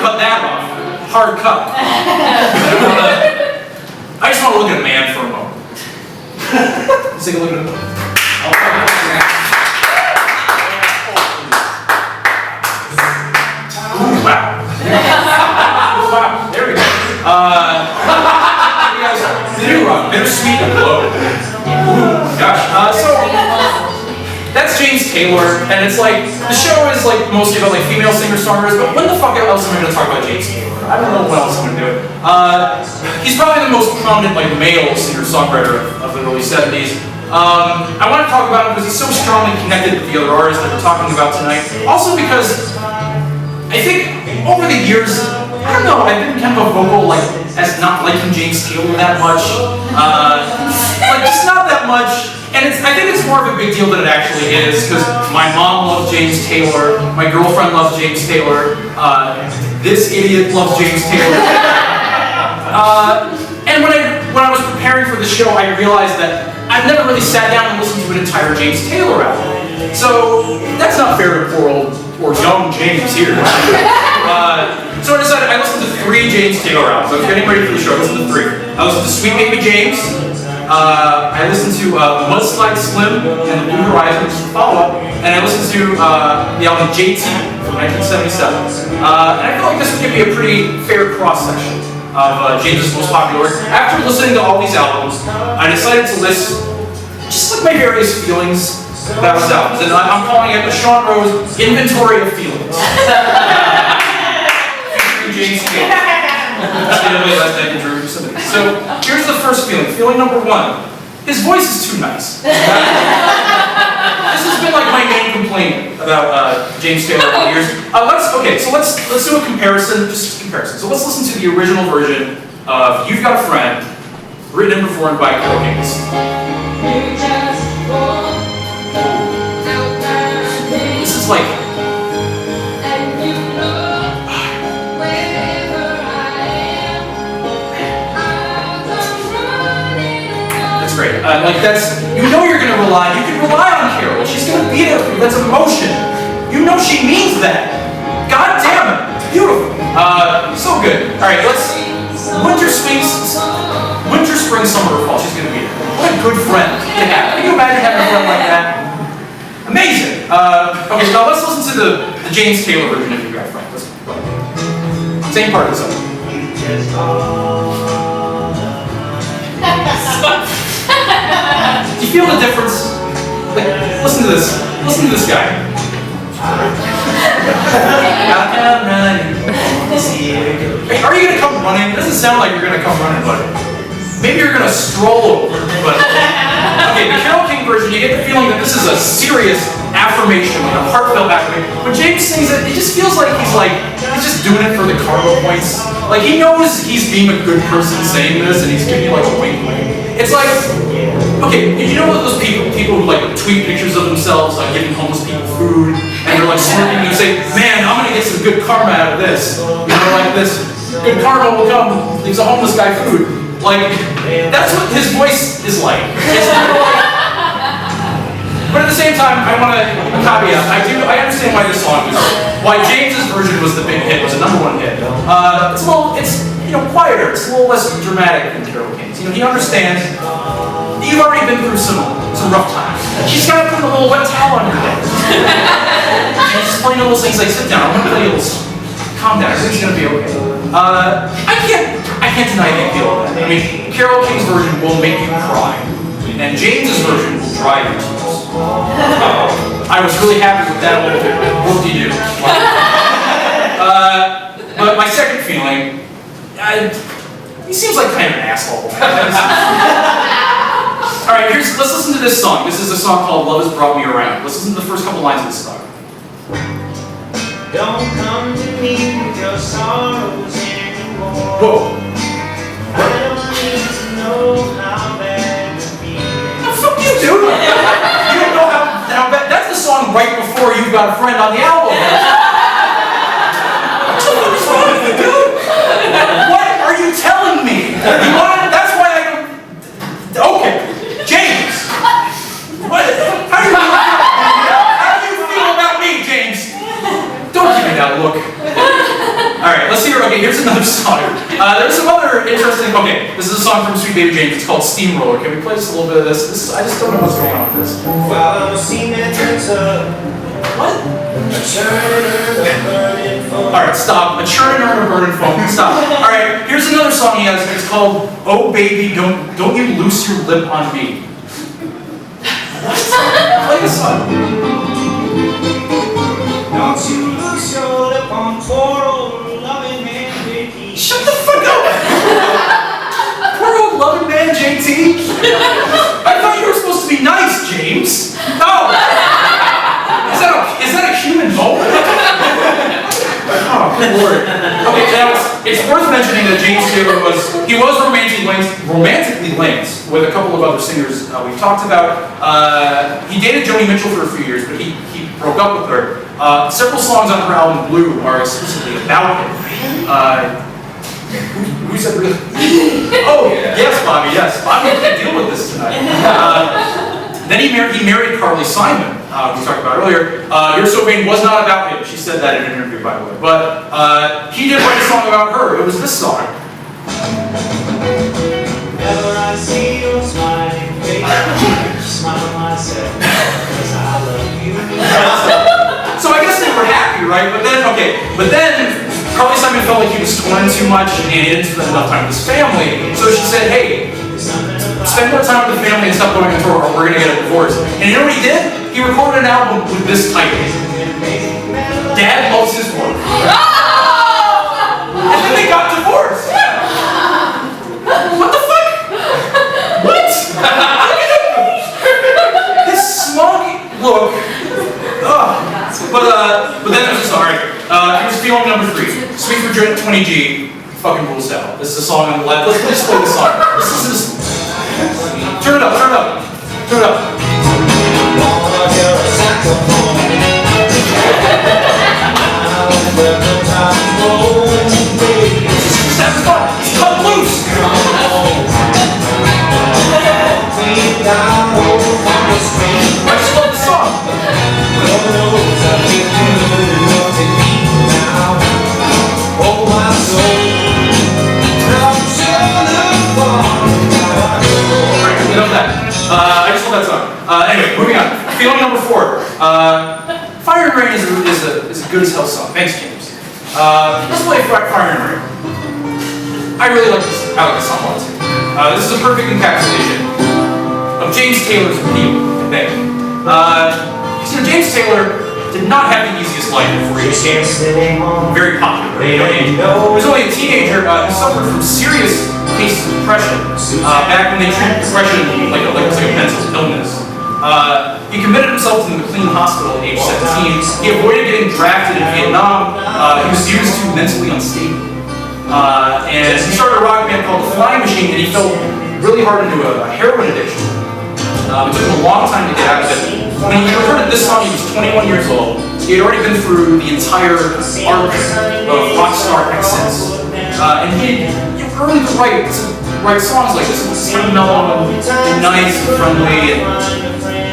cut that off. Hard cut. I just want to look at a man for a moment. Let's take a look at him. Ooh, wow. Wow, there we go. You guys, new bittersweet and glow. Ooh, gosh. So that's James Taylor, and it's like the show is like mostly about like female singer-songwriters. But when the fuck else am I going to talk about James Taylor? I don't know what else I'm going to do. He's probably the most prominent like male singer-songwriter of the early '70s. I want to talk about him because he's so strongly connected with the other artists that we're talking about tonight. Also because I think over the years, I don't know, I've been kind of a vocal like as not liking James Taylor that much. Like just not that much. And I think it's more of a big deal than it actually is, because my mom loves James Taylor, my girlfriend loves James Taylor, this idiot loves James Taylor. And when I was preparing for the show, I realized that I've never really sat down and listened to an entire James Taylor album. So that's not fair to poor old or young James here. So I decided I listened to 3 James Taylor albums. I was getting ready for the show. I listened to 3. I listened to Sweet Baby James. I listened to Mudslide Slim and the Blue Horizons follow-up, and I listened to the album JT from 1977. And I feel like this would give me a pretty fair cross-section of James's most popular. After listening to all these albums, I decided to list just like my various feelings about his albums, and I'm calling it the Sean Rose Inventory of Feelings. Featuring James Taylor. So here's the first feeling. Feeling number 1. His voice is too nice. This has been like my main complaint about James Taylor for years. Let's do a comparison, just a comparison. So let's listen to the original version of "You've Got a Friend," written and performed by Carole King. This is like. Great. Like that's, you know you're going to rely, you can rely on Carole. She's going to be there for you. That's emotion. You know she means that. God damn it. It's beautiful. So good. Alright, let's, winter, spring, summer, or fall. She's going to be there. What a good friend to have. Can you imagine having a friend like that? Amazing. Okay, now let's listen to the James Taylor version of "You Got a Friend." Let's go. Same part of the song. Do you feel the difference? Like, listen to this. Listen to this guy. Are you gonna come running? It doesn't sound like you're gonna come running, but maybe you're gonna stroll over. But okay, the Carole King version, you get the feeling that this is a serious affirmation, like a heartfelt affirmation. When James sings it, it just feels like he's just doing it for the karma points. Like he knows he's being a good person saying this, and he's giving you like a wink wink. It's like, okay, you know those people who like tweet pictures of themselves giving homeless people food, and they're like smirking and say, "Man, I'm gonna get some good karma out of this." You know, like this good karma will come. Leaves a homeless guy food. Like that's what his voice is like. It's kind of like. But at the same time, I want to caveat. I understand why this song is, why James's version was the big hit, was the #1 hit. It's a little, quieter. It's a little less dramatic than Carole King's. He understands. You've already been through some rough times. She's got to put a little wet towel on your head. She's playing little things like, "Sit down. I'm gonna play a little. Calm down. Everything's gonna be okay." I can't deny the appeal of that. I mean, Carole King's version will make you cry, and James's version will drive you to tears. I was really happy with that little bit. Whoop-de-doo. But my second feeling, he seems like kind of an asshole. Alright, let's listen to this song. This is a song called "Love Has Brought Me Around." Let's listen to the first couple lines of this song. Don't come to me with your sorrows anymore. Whoa. I don't need to know how bad you're feeling. Oh, fuck you, dude! You don't know how bad. That's the song right before "You've Got a Friend" on the album. What the fuck is wrong with you, dude? What are you telling me? That's why I don't. Okay, James. What? How do you feel about me, James? Don't give me that look. Alright, let's hear, okay, here's another song. There's some other interesting, okay, this is a song from Sweet Baby James, it's called Steamroller. Can we play just a little bit of this? I just don't know what's going on with this. While I'm seeing it turns up, What? a churn, a burning phone. Alright, stop. A churn and a burning phone. Stop. Alright, here's another song he has, it's called Oh Baby, Don't You Loose Your Lip on Me. What? Play this song. Don't you lose your lip on poor old loving man, Vicky. Shut the fuck up! Poor old loving man, JT. I thought you were supposed to be nice, James. No! Is that a human moment? Oh, good lord. Okay, now it's worth mentioning that James Taylor was romantically linked with a couple of other singers we've talked about. He dated Joni Mitchell for a few years, but he broke up with her. Several songs on her album Blue are exclusively about him. Who said really? Oh, yes, Bobby, yes. Bobby can't deal with this tonight. Then he married Carly Simon, we talked about earlier. You're So Vain was not about him. She said that in an interview, by the way. But he did write a song about her. It was this song. Whenever I see your smiling face, I smile myself, 'cause I love you. So I guess they were happy, right? But then Carly Simon felt like he was torn too much and he didn't spend enough time with his family. So she said, hey, spend more time with the family and stop going on tour or we're gonna get a divorce. And you know what he did? He recorded an album with this title. Dad Loves His Work. And then they got divorced. What the fuck? What? His smug look. Ugh. But then there's a song. Here's feeling number 3. Sweet Virginia 20G. Fucking rules out. This is a song on the left. Let's just play the song. Listen to this. Turn it up, turn it up. Turn it up. That's fun. It's cut loose. I just love the song. Alright, we know that. I just love that song. Anyway, moving on. Feeling number 4. Fire and Rain is a good as hell song. Thanks, James. Let's play Fire and Rain. I really like this. I like this song a lot too. This is a perfect encapsulation of James Taylor's appeal, I think. James Taylor did not have the easiest life before he became very popular. He was only a teenager who suffered from serious cases of depression back when they treated depression like it was like a mental illness. He committed himself to the McLean Hospital at age 17. He avoided getting drafted in Vietnam. He was used to mentally unstable. And he started a rock band called The Flying Machine, and he fell really hard into a heroin addiction. It took him a long time to get out of it. When he recorded this song, he was 21 years old. He had already been through the entire arc of rock star excess. And he earned to write songs like this. It's kind of mellow and nice and friendly. And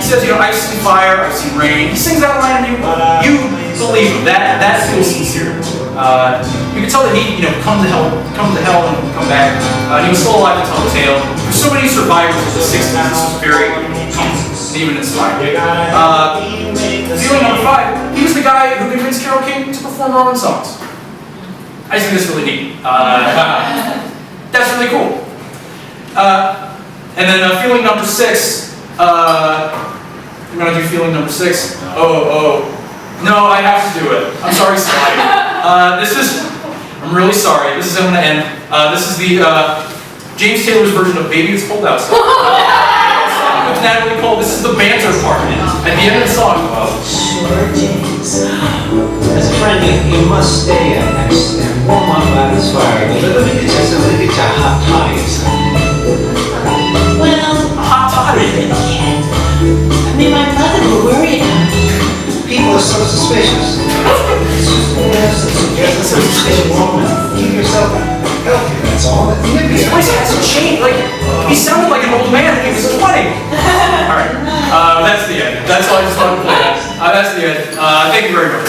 he says, I've seen fire, I've seen rain. He sings that line and you believe him. That feels sincere. You can tell that he, come to hell and come back. He was still alive to tell the tale. For so many survivors of the 60s, this was very comfortable and even inspiring. Feeling number 5, he was the guy who convinced Carole King to perform her own songs. I just think that's really neat. That's really cool. And then feeling number 6, we're gonna do feeling number 6. No, I have to do it. I'm sorry, Sly. I'm really sorry. This is how I'm gonna end. This is the James Taylor's version of Baby It's Cold Outside. With Natalie Cole, this is the banter part. At the end of the song. As a friend, you must stay next and warm up by this fire. Let me get you a hot toddy or something. Well, A hot toddy. I mean, my mother will worry about me. People are so suspicious. Yes, a suspicious woman. Keep yourself healthy, that's all. His voice hasn't changed. He sounded like an old man when he was 20. Alright, that's the end. That's all I just wanted to play. That's the end. Thank you very much.